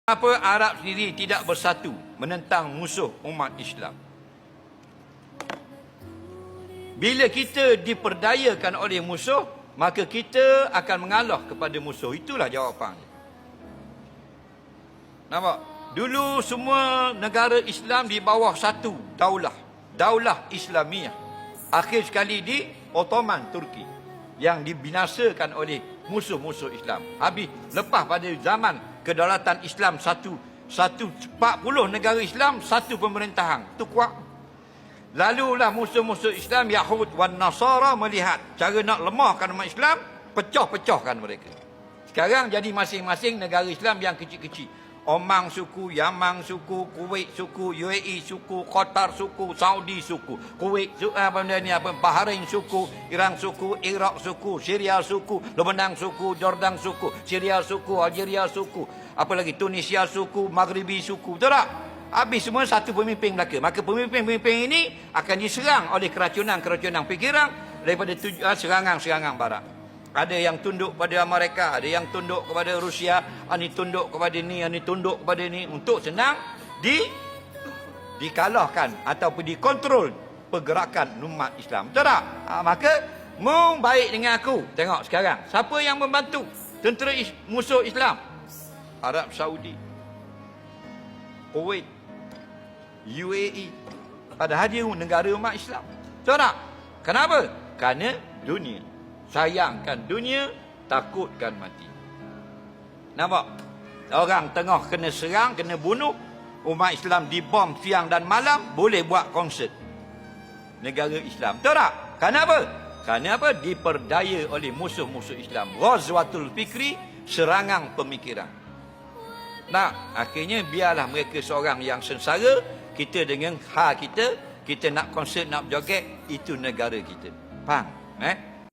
Kenapa Arab sendiri tidak bersatu menentang musuh umat Islam? Bila kita diperdayakan oleh musuh, maka kita akan mengalah kepada musuh. Itulah jawapannya. Nampak? Dulu semua negara Islam di bawah satu daulah. Daulah Islamiah. Akhir sekali di Ottoman Turki. Yang dibinasakan oleh musuh-musuh Islam. Habis, lepas pada zaman kedaulatan Islam 40 negara Islam, satu pemerintahan. Itu kuat. Lalulah musuh-musuh Islam, Yahud wan Nasara melihat cara nak lemahkan umat Islam, pecah-pecahkan mereka. Sekarang jadi masing-masing negara Islam yang kecil-kecil. Oman suku, Yaman suku, Kuwait suku, UAE suku, Qatar suku, Saudi suku, Kuwait suku, Bahrain suku, Iran suku, Iraq suku, Syria suku, Lebanon suku, Jordan suku, Syria suku, Algeria suku, apa lagi, Tunisia suku, Maghribi suku. Betul tak? Habis semua satu pemimpin Melaka. Maka pemimpin-pemimpin ini akan diserang oleh keracunan-keracunan fikiran daripada serangan-serangan barat. Ada yang tunduk pada Amerika, ada yang tunduk kepada Rusia, ini tunduk kepada ni, ini tunduk kepada ni, untuk senang dikalahkan ataupun dikontrol pergerakan umat Islam. Betul tak? Maka mau baik dengan aku. Tengok sekarang, siapa yang membantu tentera musuh Islam? Arab Saudi, Kuwait, UAE. Padahal dia negara umat Islam. Betul tak? Kenapa? Kerana dunia. Sayangkan dunia, takutkan mati. Nampak? Orang tengah kena serang, kena bunuh, umat Islam dibom siang dan malam, boleh buat konsert negara Islam. Betul tak? Kenapa? Kenapa? Diperdaya oleh musuh-musuh Islam. Ghazwatul fikri, serangan pemikiran. Nah, akhirnya biarlah mereka seorang yang sengsara, kita dengan hal kita nak konsert, nak berjoget, itu negara kita. Faham?